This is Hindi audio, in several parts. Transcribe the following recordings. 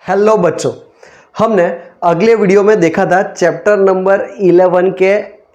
हेलो बच्चों, हमने अगले वीडियो में देखा था चैप्टर नंबर 11 के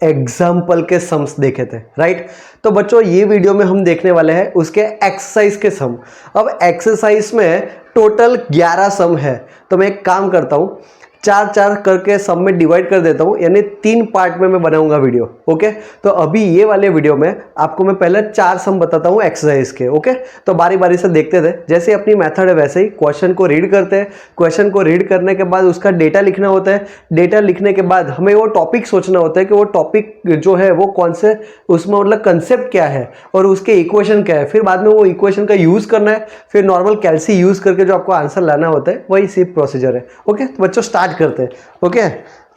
एग्जाम्पल के सम्स देखे थे, राइट। तो बच्चों ये वीडियो में हम देखने वाले हैं उसके एक्सरसाइज के सम। अब एक्सरसाइज में टोटल 11 सम है, तो मैं एक काम करता हूँ, 4-4 करके सम में डिवाइड कर देता हूँ, यानी 3 पार्ट में मैं बनाऊंगा वीडियो। ओके, तो अभी ये वाले वीडियो में आपको मैं पहले 4 सम बताता हूँ एक्सरसाइज के। ओके, तो बारी बारी से देखते थे, जैसे अपनी मेथड है वैसे ही क्वेश्चन को रीड करते हैं। क्वेश्चन को रीड करने के बाद उसका डेटा लिखना होता है। डेटा लिखने के बाद हमें वो टॉपिक सोचना होता है कि वो टॉपिक जो है वो कौन से, उसमें मतलब कंसेप्ट क्या है और उसके इक्वेशन क्या है। फिर बाद में वो इक्वेशन का यूज करना है, फिर नॉर्मल कैलसी यूज करके जो आपको आंसर लाना होता है, वही सिर्फ प्रोसीजर है। ओके, तो बच्चों स्टार्ट करते हैं। ओके,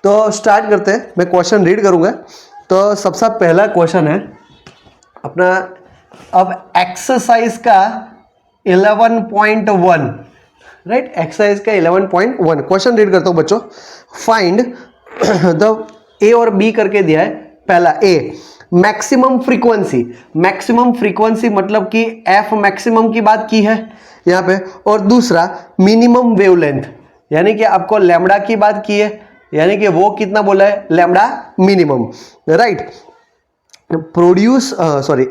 तो स्टार्ट करते हैं। मैं क्वेश्चन रीड करूंगा। तो सबसे पहला क्वेश्चन है अपना, अब एक्सरसाइज का 11.1, राइट, एक्सरसाइज का 11.1 क्वेश्चन रीड करता हूं बच्चों। फाइंड द ए और बी करके दिया है। पहला ए, मैक्सिमम फ्रीक्वेंसी। मैक्सिमम फ्रीक्वेंसी मतलब कि एफ मैक्सिमम की बात की है यहां पे, और दूसरा मिनिमम वेवलेंथ, यानी कि आपको लैम्बडा की बात की है, यानी कि वो कितना बोला है, lambda minimum, right. Produce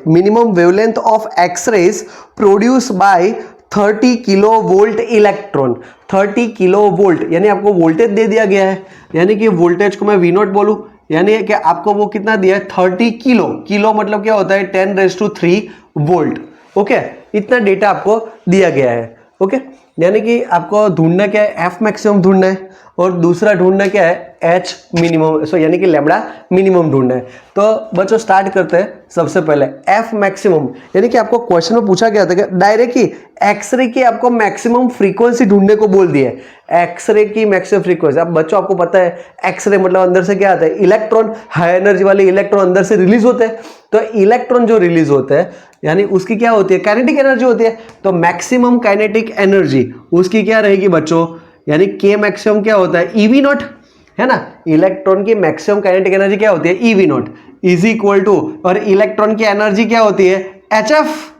minimum wavelength of X-rays produce by 30 kilo volt electron. 30 kilo volt यानी आपको वोल्टेज दे दिया गया है, यानी कि वोल्टेज को मैं वी नॉट बोलूं, यानी कि आपको वो कितना दिया है, 30 किलो। किलो मतलब क्या होता है, 10⁻³ वोल्ट। ओके, इतना डेटा आपको दिया गया है। ओके, यानी कि आपको ढूंढना क्या है, एफ मैक्सिमम ढूंढना है, और दूसरा ढूंढना क्या है, एच मिनिमम, यानी कि लैम्बडा मिनिमम ढूंढना है। तो बच्चों स्टार्ट करते हैं। सबसे पहले एफ मैक्सिमम, यानी कि आपको क्वेश्चन में पूछा गया था कि डायरेक्ट ही एक्सरे की आपको मैक्सिमम फ्रीक्वेंसी ढूंढने को बोल दिया है। एक्सरे की मैक्सिमम फ्रीक्वेंसी, अब बच्चों आपको पता है एक्सरे मतलब अंदर से क्या आता है, इलेक्ट्रॉन। हाई एनर्जी वाले इलेक्ट्रॉन अंदर से रिलीज होते हैं। तो इलेक्ट्रॉन जो रिलीज होते हैं यानी उसकी क्या होती है, काइनेटिक एनर्जी होती है। तो मैक्सिमम काइनेटिक एनर्जी उसकी क्या रहेगी बच्चों, यानी के मैक्सिमम क्या होता है, ईवी नॉट, है ना। इलेक्ट्रॉन की मैक्सिमम काइनेटिक एनर्जी क्या होती है, EV naught is equal to, और इलेक्ट्रॉन की एनर्जी क्या होती है, एचएफ,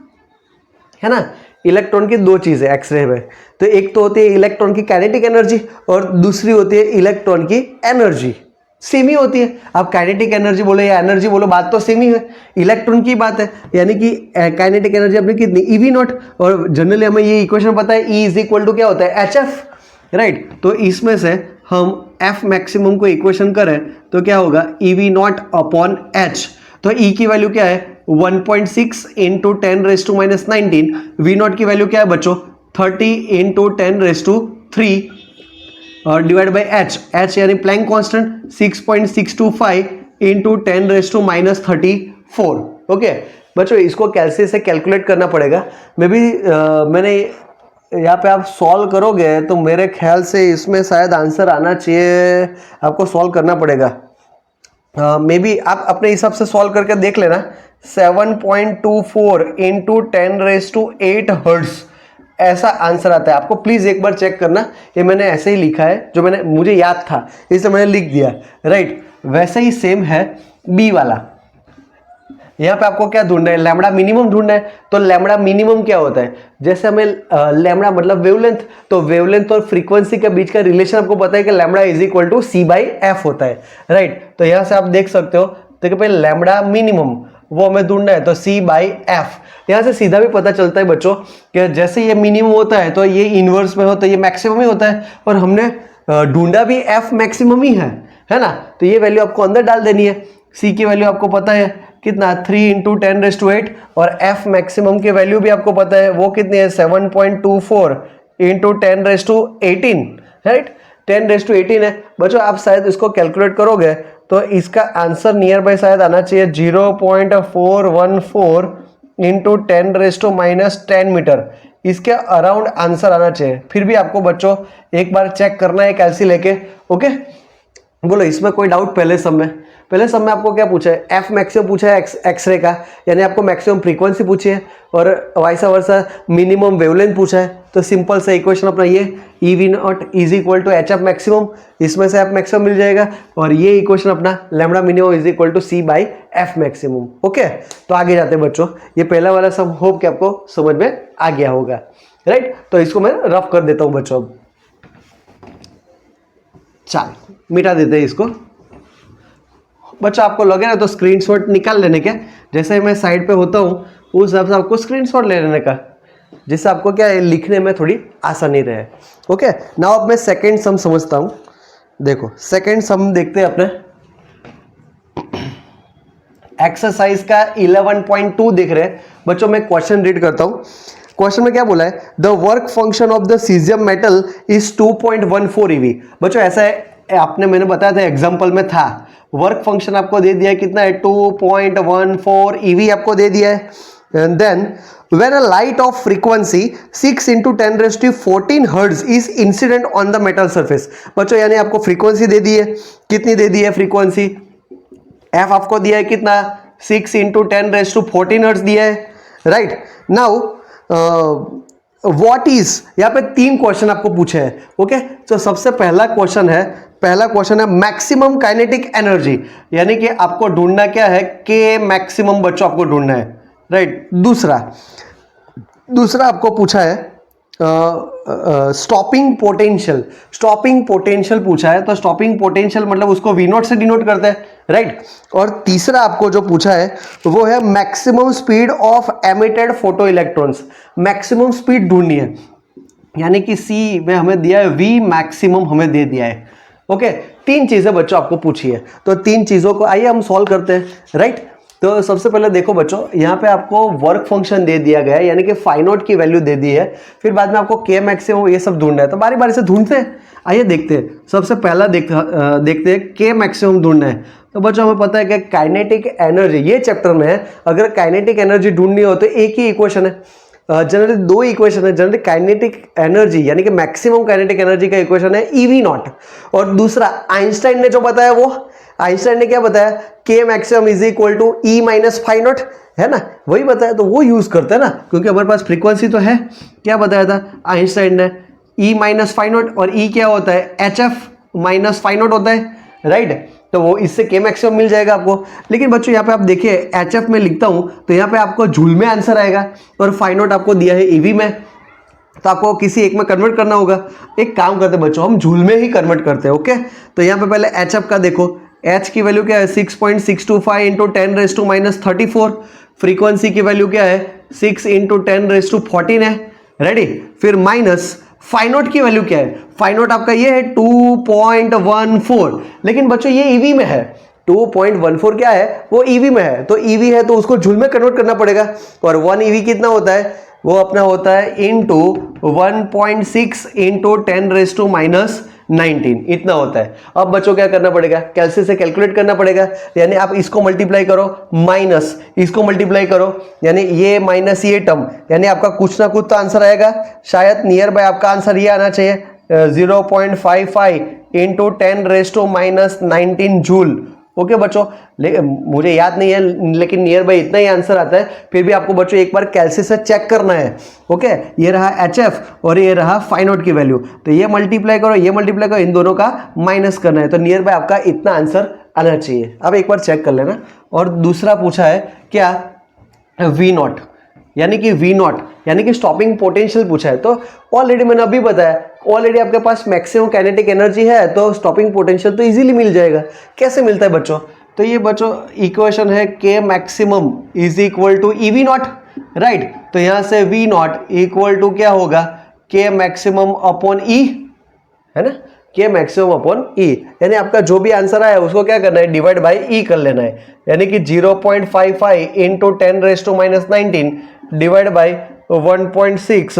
है ना। इलेक्ट्रॉन की दो चीजें एक्सरे में, तो एक तो होती है इलेक्ट्रॉन की काइनेटिक एनर्जी और दूसरी होती है इलेक्ट्रॉन की एनर्जी। सेम ही होती है, आप काइनेटिक एनर्जी बोलो या एनर्जी बोलो, बात तो सेम ही है। इलेक्ट्रॉन की बात है, यानी कि काइनेटिक एनर्जी अपनी कितनी, ईवी नॉट, और जनरली हमें ये इक्वेशन पता है, ई इज इक्वल टू क्या होता है, एचएफ, राइट। तो इसमें से हम एफ मैक्सिमम को इक्वेशन करें तो क्या होगा, ईवी नॉट अपॉन एच। तो ई की वैल्यू क्या है, 1.6 इंटू 10⁻⁻19। वी नॉट की वैल्यू क्या है बच्चों, 30 इंटू 10⁻³ और डिवाइड बाई एच। एच यानी प्लैंक कांस्टेंट 6.625 इंटू 10⁻34। ओके बच्चों, इसको कैसे से कैलकुलेट करना पड़ेगा। मैंने यहाँ पे आप सॉल्व करोगे तो मेरे ख्याल से इसमें शायद आंसर आना चाहिए, आपको सॉल्व करना पड़ेगा। मे बी आप अपने हिसाब से सॉल्व करके देख लेना। 7.24 इंटू 10⁸ हर्ट्ज ऐसा आंसर आता है। आपको प्लीज एक बार चेक करना, ये मैंने ऐसे ही लिखा है, जो मुझे याद था इसे मैंने लिख दिया, राइट। वैसे ही सेम है बी वाला। यहाँ पे आपको क्या ढूंढना है, लैम्बडा मिनिमम ढूंढना है। तो लैम्बडा मिनिमम क्या होता है, जैसे हमें लैम्बडा मतलब वेवलेंथ, तो वेवलेंथ और फ्रीक्वेंसी के बीच का रिलेशन आपको पता है कि lambda is equal to c by f होता है, राइट। तो यहाँ से आप देख सकते हो, देखिए पहले लैम्बडा मिनिमम वो हमें ढूंढना है, तो सी बाई एफ। यहाँ से सीधा भी पता चलता है बच्चों कि जैसे ये मिनिमम होता है तो ये इनवर्स में होता है, ये मैक्सिमम ही होता है, और हमने ढूंढा भी एफ मैक्सिमम ही है ना। तो ये वैल्यू आपको अंदर डाल देनी है। सी की वैल्यू आपको पता है कितना, 3 इंटू 10⁸, और एफ मैक्सिमम की वैल्यू भी आपको पता है वो कितनी है, 7.24 इंटू 10⁻18, राइट। 10⁻18 है बच्चों। आप शायद इसको कैलकुलेट करोगे तो इसका आंसर नियर बाय शायद आना चाहिए 0.414 इंटू 10⁻−10 मीटर, इसके अराउंड आंसर आना चाहिए। फिर भी आपको बच्चों एक बार चेक करना है कैलसी लेके। ओके, बोलो इसमें कोई डाउट। पहले सब में आपको क्या पूछा है, एफ मैक्सिमम पूछा है एक्सरे का, यानी आपको मैक्सिमम फ्रीक्वेंसी पूछी है, और वाइसा वर्सा मिनिमम वेवलेंथ पूछा है। तो सिंपल सा इक्वेशन अपना ये, e v naught is equal to h f maximum, इसमें से एफ मैक्सिमम मिल जाएगा, और ये इक्वेशन अपना lambda minimum is equal to c by f maximum. Okay, तो आगे जाते हैं बच्चों। ये पहला वाला सम होप कि आपको समझ में आ गया होगा, राइट। तो इसको मैं रफ कर देता हूं बच्चों। चल मिटा देते हैं इसको। बच्चों आपको लगे ना तो स्क्रीनशॉट निकाल लेने के, जैसे मैं साइड पे होता हूँ उस हिसाब से आपको स्क्रीनशॉट ले लेने का, जिससे आपको क्या है लिखने में थोड़ी आसानी रहे। ओके, नाउ अब मैं सेकंड सम समझता हूँ। देखो सेकंड सम देखते हैं अपने, एक्सरसाइज का 11.2 देख रहे हैं बच्चों। मैं क्वेश्चन रीड करता हूँ। क्वेश्चन में क्या बोला है, the work function of the caesium metal is 2.14 EV। बच्चों ऐसा है, आपने मैंने बताया था एग्जांपल में था, वर्क फंक्शन आपको दे दिया है कितना है 2.14 EV आपको दे दिया है। And then when a light of frequency 6 into 10 raised to 14 hertz is incident on the metal surface। बच्चों यानी आपको फ्रीक्वेंसी दे दी है, कितनी दे दी है फ्रीक्वेंसी, एफ आपको दिया है कितना 6 into 10 raised to 14 hertz दिया है, राइट। नाउ व्हाट इज, यहाँ पे 3 क्वेश्चन आपको पूछे हैं। ओके, तो सबसे पहला क्वेश्चन है मैक्सिमम काइनेटिक एनर्जी, यानी कि आपको ढूंढना क्या है, के मैक्सिमम बच्चों आपको ढूंढना है, राइट। दूसरा आपको पूछा है स्टॉपिंग पोटेंशियल, स्टॉपिंग पोटेंशियल पूछा है, तो स्टॉपिंग पोटेंशियल मतलब उसको V नॉट से डिनोट करते हैं, राइट। और तीसरा आपको जो पूछा है वो है maximum speed of emitted photo electrons, maximum speed ढूंढनी है, यानी कि सी में हमें दिया है V मैक्सिमम हमें दे दिया है। ओके, 3 चीजें बच्चों आपको पूछी है, तो 3 चीजों को आइए हम सॉल्व करते हैं, राइट। तो सबसे पहले देखो बच्चों, यहाँ पे आपको वर्क फंक्शन दे दिया गया है, यानी कि फाई नॉट की वैल्यू दे दी है, फिर बाद में आपको के मैक्सिमम ये सब ढूंढना है, तो बारी बारी से ढूंढते हैं। आइए देखते हैं, सबसे पहला देखते हैं के मैक्सिमम ढूंढना है। तो बच्चों हमें पता है कि काइनेटिक एनर्जी ये चैप्टर में है, अगर काइनेटिक एनर्जी ढूंढनी हो तो एक ही इक्वेशन है, जनरली 2 इक्वेशन है। जनरली काइनेटिक एनर्जी यानी कि मैक्सिमम काइनेटिक एनर्जी का इक्वेशन है EV नॉट, और दूसरा आइंस्टाइन ने जो बताया वो, आइंस्टाइन ने क्या बताया, K maximum is equal to E minus phi naught, है ना, वही बताया, तो वो यूज करते हैं ना, क्योंकि हमारे पास फ्रीक्वेंसी तो है। क्या बताया था आइंस्टाइन ने, E माइनस फाई नॉट, और E क्या होता है, HF माइनस फाई नॉट होता है, राइट। तो वो इससे के मैक्सिमम मिल जाएगा आपको। लेकिन बच्चों यहाँ पे आप देखिए HF में लिखता हूं तो यहाँ पे आपको जूल में आंसर आएगा, और फाई नॉट आपको दिया है EV में, तो आपको किसी एक में कन्वर्ट करना होगा। एक काम करते हैं बच्चों, हम जूल में ही कन्वर्ट करते हैं। ओके, तो यहाँ पे पहले HF का देखो, H की वैल्यू क्या है 6.625 into 10 raise to minus 34, frequency की वैल्यू क्या है 6 इंटू 10 रेज टू 14 है, रेडी। फिर माइनस फाई नॉट की वैल्यू क्या है, फाई नॉट आपका ये है 2.14, लेकिन बच्चों ये EV में है, 2.14 क्या है वो EV में है, तो EV है तो उसको जूल में कन्वर्ट करना पड़ेगा, और 1 EV कितना होता है, वो अपना होता है into 1.6 into 10 raise to minus 19, इतना होता है। अब बच्चों क्या करना पड़ेगा, कैलसी से कैलकुलेट करना पड़ेगा, यानी आप इसको मल्टीप्लाई करो माइनस इसको मल्टीप्लाई करो, यानी ये माइनस ये टर्म, यानी आपका कुछ ना कुछ तो आंसर आएगा। शायद नियर बाय आपका आंसर ये आना चाहिए 0.55 into 10 raise to minus 19 joule. Okay बच्चों, मुझे याद नहीं है लेकिन नियर बाय इतना ही आंसर आता है। फिर भी आपको बच्चों एक बार कैलसी से चेक करना है। ओके, ये रहा HF और ये रहा फाई नॉट की वैल्यू, तो ये मल्टीप्लाई करो ये मल्टीप्लाई करो, इन दोनों का माइनस करना है, तो नियर बाय आपका इतना आंसर आना चाहिए। अब एक बार चेक कर लेना। और दूसरा पूछा है क्या, V नॉट, यानी कि V नॉट यानी कि स्टॉपिंग पोटेंशियल पूछा है। तो ऑलरेडी मैंने अभी बताया, ऑलरेडी आपके पास मैक्सिमम काइनेटिक एनर्जी है, तो स्टॉपिंग पोटेंशियल तो इजीली मिल जाएगा। कैसे मिलता है बच्चों, तो ये बच्चों इक्वेशन है K maximum is equal to EV naught, right. तो यहां से V नॉट इक्वल टू क्या होगा, के मैक्सिमम अपॉन E, है ना, के मैक्सिमम अपॉन E, यानी आपका जो भी आंसर आया उसको क्या करना है, डिवाइड बाय E कर लेना है, यानी कि 0.55 into 10 raise to minus 19 divide by 1.6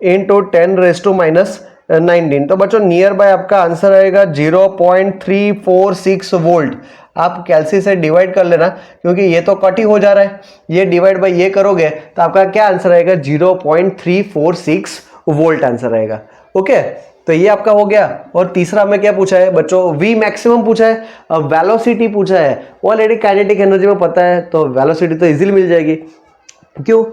into 10 raise to minus 19। तो बच्चों नियर बाय आपका आंसर आएगा 0.346 वोल्ट। आप कैलसी से डिवाइड कर लेना, क्योंकि ये तो कट ही हो जा रहा है, ये डिवाइड बाय ये करोगे तो आपका क्या आंसर आएगा 0.346 वोल्ट आंसर आएगा। ओके, तो ये आपका हो गया। और तीसरा में क्या पूछा है बच्चों, V मैक्सिमम पूछा है, अब वेलोसिटी पूछा है। ऑलरेडी काइनेटिक एनर्जी में पता है, तो वेलोसिटी तो इजीली मिल जाएगी। क्यों,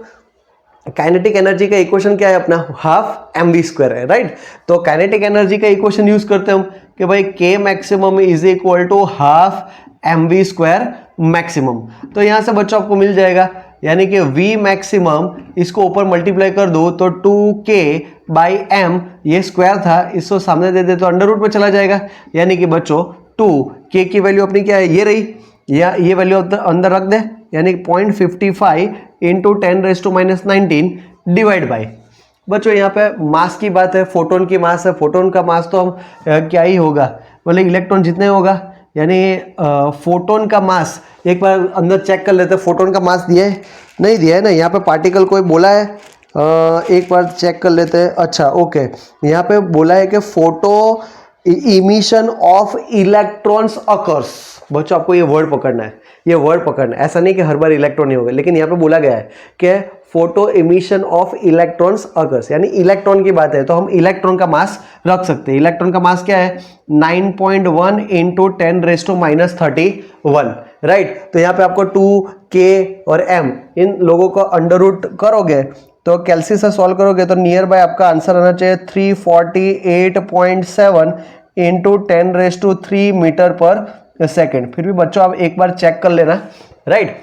काइनेटिक एनर्जी का इक्वेशन क्या है अपना, हाफ mv² है, राइट। तो काइनेटिक एनर्जी का इक्वेशन यूज करते हैं हम कि भाई K maximum is equal to half mv² maximum. तो यहां से बच्चों आपको मिल जाएगा, यानी कि V मैक्सिमम इसको ऊपर मल्टीप्लाई कर दो तो 2k/m, ये स्क्वायर था, इसको सामने दे दे तो अंडर रूट में चला जाएगा। यानी कि बच्चों 2k की वैल्यू अपनी क्या है, ये रही, या ये वैल्यू अंदर रख दे, यानी 0.55 इंटू 10⁻⁻19 डिवाइड बाई, बच्चों यहाँ पे मास की बात है, फोटोन की मास है, फोटोन का मास तो हम क्या ही होगा, मतलब इलेक्ट्रॉन जितने होगा, यानी फोटोन का मास एक बार अंदर चेक कर लेते हैं, फोटोन का मास दिया है, नहीं दिया है ना, यहाँ पे पार्टिकल कोई बोला है, एक बार चेक कर लेते हैं। अच्छा ओके, यहाँ पे बोला है कि photo emission of electrons occurs. बच्चों आपको ये वर्ड पकड़ना है, ये वर्ड पकड़ना है, ऐसा नहीं कि हर बार इलेक्ट्रॉन ही होगा, लेकिन यहाँ पे बोला गया है कि photo emission of electrons occurs, यानी इलेक्ट्रॉन की बात है तो हम इलेक्ट्रॉन का मास रख सकते हैं। इलेक्ट्रॉन का मास क्या है, 9.1 इंटू 10⁻⁻31, राइट। तो यहाँ पे आपको 2k और m इन लोगों को अंडर रूट करोगे तो कैलसी से सॉल्व करोगे तो नियर बाय आपका आंसर आना चाहिए 348.7 इंटू 10⁻³ मीटर पर सेकेंड। फिर भी बच्चों आप एक बार चेक कर लेना, राइट।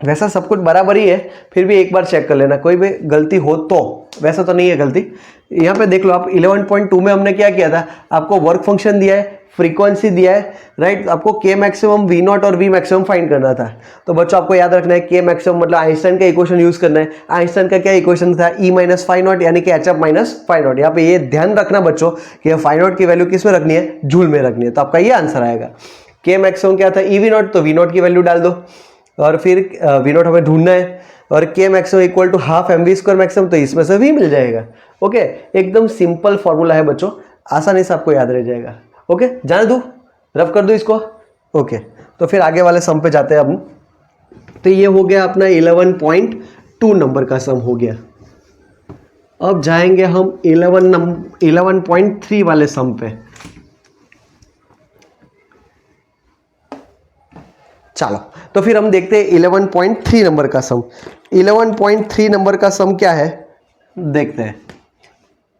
वैसा सब कुछ बराबर ही है, फिर भी एक बार चेक कर लेना, कोई भी गलती हो तो, वैसा तो नहीं है गलती। यहाँ पे देख लो आप 11.2 में हमने क्या किया था, आपको वर्क फंक्शन दिया है, फ्रीक्वेंसी दिया है, राइट। आपको के मैक्सिमम वी नॉट और वी मैक्सिमम फाइंड करना था। तो बच्चों आपको याद रखना है के मैक्सिमम मतलब आइंस्टाइन का इक्वेशन यूज करना है। आइंस्टाइन का क्या इक्वेशन था, ई माइनस फाइव नॉट, यानी कि H F minus five not. यहाँ पे ये ध्यान रखना बच्चों कि फाइव नॉट की वैल्यू किस में रखनी है, जूल में रखनी है, तो आपका ये आंसर आएगा। के मैक्सिमम क्या था, ई वी नॉट, तो वी नॉट की वैल्यू डाल दो और फिर वी नॉट हमें ढूंढना है, और K maximum equal to half m v square maximum, तो इसमें से वी मिल जाएगा। ओके, एकदम सिंपल फॉर्मूला है बच्चों, आसानी से आपको याद रह जाएगा। ओके, जाने दो, रफ कर दो इसको। ओके, तो फिर आगे वाले सम पे जाते हैं हम। तो ये हो गया अपना 11.2 नंबर का सम हो गया। अब जाएंगे हम 11.3 वाले सम पे। चलो, तो फिर हम देखते हैं 11.3 नंबर का सम। 11.3 नंबर का सम क्या है, देखते हैं।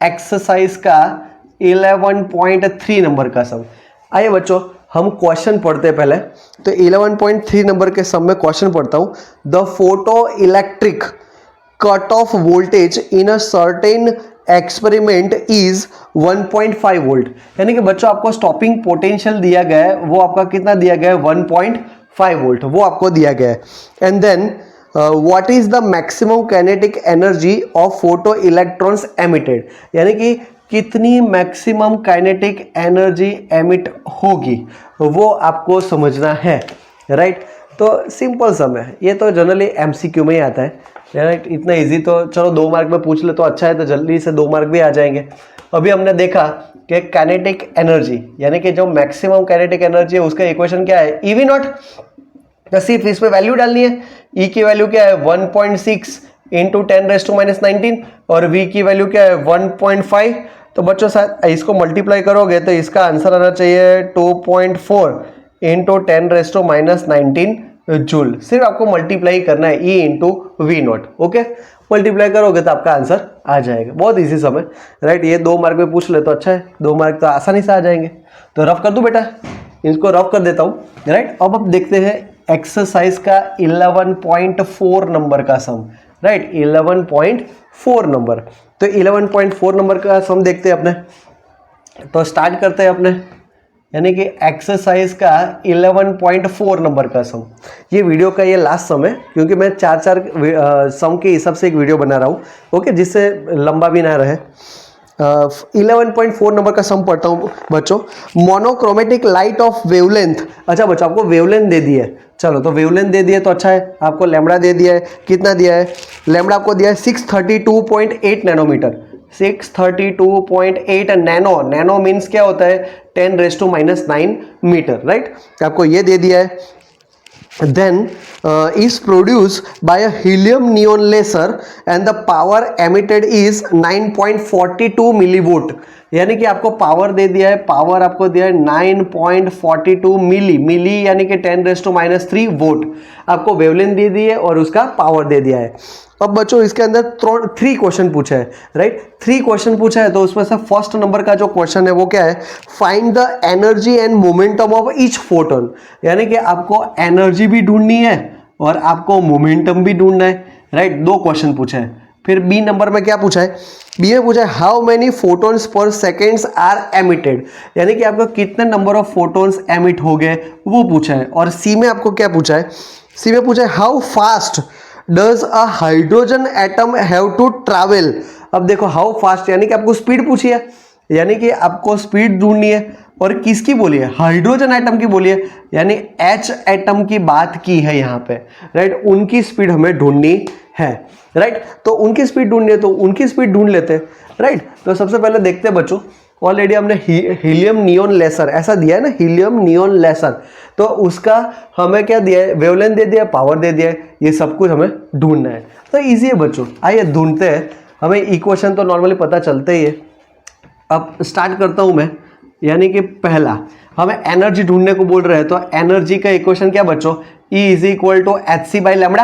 एक्सरसाइज का 11.3 नंबर का सम। आइए बच्चों हम क्वेश्चन पढ़ते हैं पहले। तो 11.3 नंबर के सम में क्वेश्चन पढ़ता हूं। The photo electric cut off voltage in a certain experiment is 1.5 volt. यानी कि बच्चों आपको स्टॉपिंग पोटेंशियल दिया गया है, वो आपका कितना दिया गया है, 1.5 वोल्ट, वो आपको दिया गया है। And then what is the maximum kinetic energy of photo electrons emitted, यानी कि कितनी मैक्सिमम काइनेटिक एनर्जी एमिट होगी वो आपको समझना है, राइट। तो सिंपल सम है, ये तो जनरली एमसीक्यू में ही आता है, राइट। इतना इजी तो चलो 2 मार्क में पूछ ले तो अच्छा है, तो जल्दी से 2 मार्क भी आ जाएंगे। अभी हमने देखा कि काइनेटिक एनर्जी यानी कि जो मैक्सिमम काइनेटिक एनर्जी है उसका इक्वेशन क्या है, ई वी नॉट। तो सिर्फ इसमें वैल्यू डालनी है, ई की वैल्यू क्या है 1.6 इंटू 10⁻⁻19 और वी की वैल्यू क्या है 1.5। तो बच्चों साथ इसको मल्टीप्लाई करोगे तो इसका आंसर आना चाहिए 2.4 इंटू 10⁻⁻19 जूल। सिर्फ आपको मल्टीप्लाई करना है e into v naught. Okay, multiply करोगे तो आपका आंसर आ जाएगा। बहुत इजी सम है, राइट। ये 2 मार्क में पूछ ले तो अच्छा है, 2 मार्क तो आसानी से आ जाएंगे। तो रफ कर दूं बेटा, इसको रफ कर देता हूँ, राइट। अब आप देखते हैं एक्सरसाइज का 11.4 नंबर का सम, राइट। 11.4 नंबर, तो 11.4 नंबर का सम देखते हैं अपने। तो स्टार्ट करते हैं अपने, यानी कि एक्सरसाइज का 11.4 नंबर का सम। ये वीडियो का ये लास्ट सम है, क्योंकि मैं 4 सम के हिसाब से एक वीडियो बना रहा हूँ, ओके, जिससे लंबा भी ना रहे। 11.4 नंबर का सम पढ़ता हूँ बच्चों। Monochromatic light of wavelength. अच्छा बच्चों, आपको वेवलेंथ दे दी है, चलो तो वेवलेंथ दे दिया तो अच्छा है। आपको लैम्बडा दे दिया है, कितना दिया है, लैम्बडा आपको दिया है 632.8 नैनोमीटर। 632.8 नैनो, नैनो मीन्स क्या होता है 10⁻⁻9 मीटर, राइट। आपको ये दे दिया है। then is produced by a helium neon laser and the power emitted is 9.42 millivolt। यानी कि आपको पावर दे दिया है, पावर आपको दिया है 9.42 मिली यानी कि 10⁻³ वोल्ट। आपको वेवलेंथ दे दी है और उसका पावर दे दिया है। अब बच्चों इसके अंदर 3 क्वेश्चन पूछा है, राइट। 3 क्वेश्चन पूछा है, तो उसमें से फर्स्ट नंबर का जो क्वेश्चन है वो क्या है, find the energy and momentum of each photon. यानी कि आपको एनर्जी भी ढूंढनी है और आपको मोमेंटम भी ढूंढना है, राइट। दो क्वेश्चन पूछा है। फिर बी नंबर में क्या पूछा है, बी में पूछा है हाउ मेनी फोटोन्स पर सेकेंड्स आर एमिटेड, यानी कि आपको कितने नंबर ऑफ फोटोन्स एमिट हो गए वो पूछा है। और सी में आपको क्या पूछा है, सी में पूछा है how fast does a hydrogen atom have to travel. अब देखो हाउ फास्ट यानी कि आपको स्पीड पूछी है, यानी कि आपको स्पीड ढूंढनी है। और किसकी बोली है, हाइड्रोजन एटम की बोली है, यानी एच एटम की बात की है यहाँ पे, राइट। उनकी स्पीड हमें ढूंढनी है, राइट। तो उनकी स्पीड ढूंढनी है तो उनकी स्पीड ढूंढ लेते हैं, राइट। तो सबसे पहले देखते हैं बच्चों, ऑलरेडी हमने हीलियम नियोन लेसर ऐसा दिया है ना, हीलियम नियोन लेसर, तो उसका हमें क्या दिया है, वेवलेंथ दे दिया है, पावर दे दिया है, ये सब कुछ हमें ढूंढना है। तो इजी है बच्चों, आइए ढूंढते हैं। हमें इक्वेशन तो नॉर्मली पता चलते ही है। अब स्टार्ट करता हूं मैं, यानी कि पहला हमें एनर्जी ढूंढने को बोल रहे हैं, तो एनर्जी का इक्वेशन क्या बच्चों, E is equal to h c by lambda,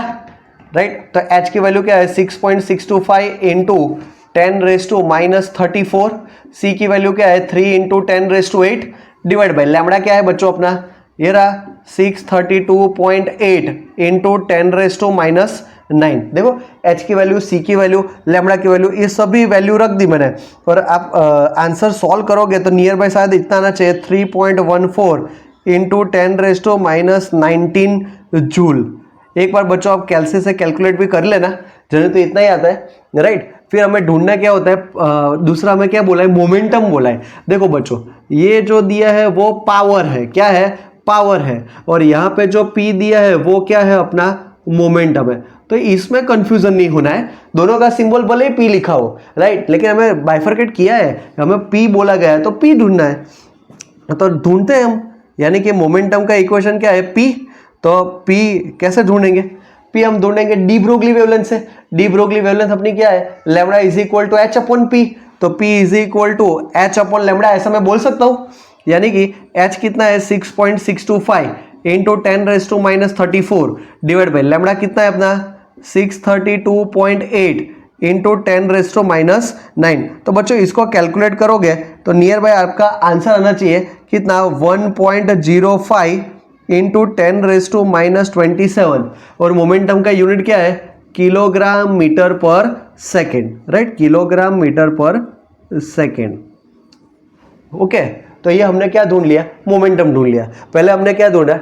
right. तो H की वैल्यू क्या है 6.625 इंटू 10⁻⁻34, C की वैल्यू क्या है 3 इंटू 10⁸8 डिवाइड बाई लैम्बडा क्या है बच्चों अपना, ये रहा 632.8 इंटू 10⁻⁹ देखो H की वैल्यू, C की वैल्यू, लैम्बडा की वैल्यू, ये सभी वैल्यू रख दी मैंने। और आप आंसर सॉल्व करोगे तो नियर बाय शायद इतना आना चाहिए 3.14 इंटू 10⁻⁹ जूल। एक बार बच्चों आप कैलसी से कैलकुलेट भी कर लेना, जरूर तो इतना ही आता है, राइट। फिर हमें ढूंढना क्या होता है, दूसरा हमें क्या बोला है, मोमेंटम बोला है। देखो बच्चों ये जो दिया है वो पावर है, क्या है, पावर है। और यहाँ पे जो P दिया है वो क्या है, अपना मोमेंटम है। तो इसमें कंफ्यूजन नहीं होना है, दोनों का सिंबल भले ही P लिखा हो, राइट, लेकिन हमें बाइफरकेट किया है, हमें P बोला गया है तो P ढूंढना है। तो ढूंढते हैं हम, यानी कि मोमेंटम का इक्वेशन क्या है, P। तो P कैसे ढूंढेंगे, P हम ढूंढेंगे डी ब्रोगली वेवलेंथ से। डी ब्रोगली वेवलेंथ अपनी क्या है, lambda is equal to h upon p. तो P is equal to h upon lambda, ऐसा मैं बोल सकता हूँ। यानी कि H कितना है 6.625 इंटू 10⁻⁻34 डिवाइड बाई लैम्बडा कितना है अपना 632.8 इंटू 10⁻⁻9। तो बच्चों इसको कैलकुलेट करोगे तो नियर बाय आपका आंसर आना चाहिए कितना 1.05 इंटू 10⁻⁻27। और मोमेंटम का यूनिट क्या है, किलोग्राम मीटर पर सेकेंड, राइट, किलोग्राम मीटर पर सेकेंड। ओके, तो ये हमने क्या ढूंढ लिया, मोमेंटम ढूंढ लिया। पहले हमने क्या ढूंढा,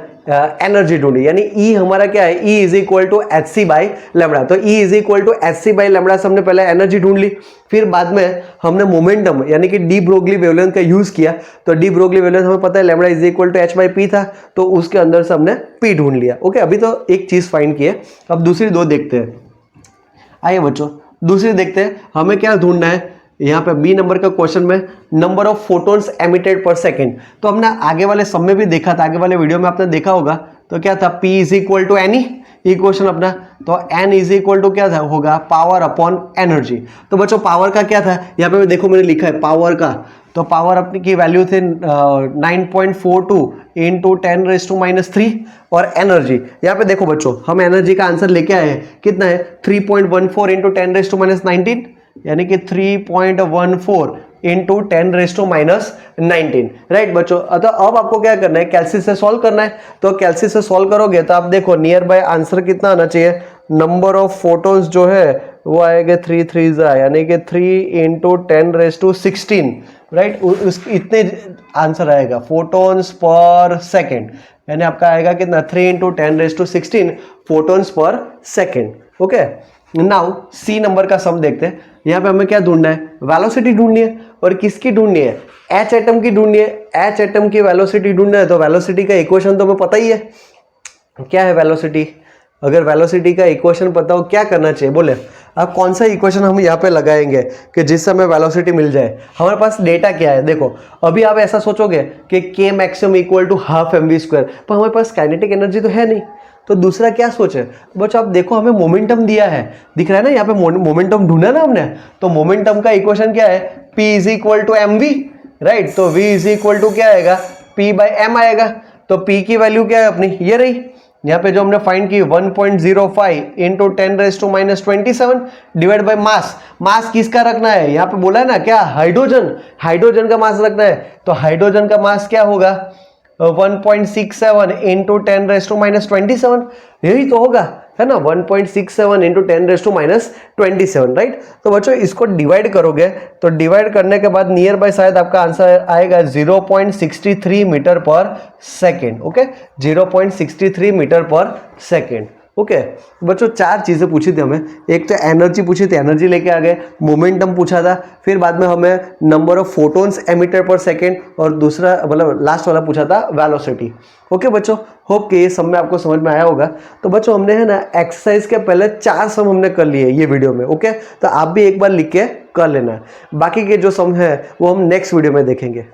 एनर्जी ढूंढी, यानी E हमारा क्या है, E is equal to h c by lambda. तो E is equal to h c by lambda से हमने पहले एनर्जी ढूंढ ली, फिर बाद में हमने मोमेंटम यानी कि डी ब्रोगली वेवलेंथ का यूज किया। तो डी ब्रोगली वेवलेंथ हमें पता है lambda is equal to h by p था, तो उसके अंदर से हमने P ढूंढ लिया। ओके, अभी तो एक चीज फाइंड की है, अब दूसरी दो देखते हैं। आइए बच्चों दूसरी देखते हैं, हमें क्या ढूंढना है। यहाँ पे बी नंबर का क्वेश्चन में नंबर ऑफ फोटोन्स एमिटेड पर सेकेंड, तो हमने आगे वाले सब में भी देखा था, आगे वाले वीडियो में आपने देखा होगा। तो क्या था, P is equal to n, equation अपना, तो N इज इक्वल टू क्या था, होगा पावर अपॉन एनर्जी। तो बच्चों पावर का क्या था, यहाँ पे देखो मैंने लिखा है पावर का, तो पावर अपनी की वैल्यू थे 9.42 इंटू 10⁻⁻3। और एनर्जी यहाँ पे देखो बच्चों, हम एनर्जी का आंसर लेके आए हैं, कितना है 3.14 इंटू 10⁻⁻19, यानी कि 3.14 इंटू 10⁻⁻19, राइट बच्चों। तो अब आपको क्या करना है, कैलसी से सॉल्व करना है। तो कैलसी से सॉल्व करोगे तो आप देखो नियर बाय आंसर कितना आना चाहिए, नंबर ऑफ फोटोन्स जो है वो आएगा 3 3 यानी कि 3 इंटू 10⁻16, राइट। इतने आंसर आएगा फोटोन्स पर सेकेंड, यानी आपका आएगा कितना 3 into 10⁻16 photons per second. Okay, now C number का सम देखते हैं। यहाँ पे हमें क्या ढूंढना है, वेलोसिटी ढूंढनी है। और किसकी ढूंढनी है, एच एटम की ढूंढनी है। एच एटम की वेलोसिटी ढूंढना है, तो वेलोसिटी का इक्वेशन तो हमें पता ही है, क्या है वेलोसिटी। अगर वेलोसिटी का इक्वेशन पता हो क्या करना चाहिए, बोले अब कौन सा इक्वेशन हम यहाँ पे लगाएंगे कि जिससे हमें वेलोसिटी मिल जाए। हमारे पास डेटा क्या है, देखो अभी आप ऐसा सोचोगे कि के maximum equal to half mv², पर हमारे पास काइनेटिक एनर्जी तो है नहीं, तो दूसरा क्या सोचे बच्चों, आप देखो हमें मोमेंटम दिया है, दिख रहा है ना यहाँ पे मोमेंटम ढूंढा ना हमने। तो मोमेंटम का इक्वेशन क्या है, P is equal to m v, right. तो V इज इक्वल टू क्या आएगा, P बाई एम आएगा। तो P की वैल्यू क्या है अपनी, ये रही, यहाँ पे जो हमने फाइंड की 1.05 इंटू 10⁻⁻27 डिवाइड बाई मास। मास किसका रखना है, यहाँ पे बोला है ना क्या, हाइड्रोजन, हाइड्रोजन का मास रखना है। तो हाइड्रोजन का मास क्या होगा, 1.67 इंटू 10⁻⁻27, यही तो होगा, है ना, 1.67 इंटू 10⁻⁻27, राइट। तो बच्चों इसको डिवाइड करोगे तो डिवाइड करने के बाद नियर बाय शायद आपका आंसर आएगा 0.63 मीटर पर सेकेंड। ओके, 0.63 मीटर पर सेकेंड। ओके बच्चों, चार चीजें पूछी थी हमें, एक तो एनर्जी पूछी थी, एनर्जी लेके आ गए, मोमेंटम पूछा था, फिर बाद में हमें नंबर ऑफ फोटोन्स एमिटेड पर सेकेंड, और दूसरा मतलब लास्ट वाला पूछा था वेलोसिटी। ओके बच्चों, होप कि ये सब में आपको समझ में आया होगा। तो बच्चों हमने है ना एक्सरसाइज के पहले 4 सम हमने कर लिए ये वीडियो में। ओके, तो आप भी एक बार लिख के कर लेना, बाकी के जो सम है वो हम नेक्स्ट वीडियो में देखेंगे।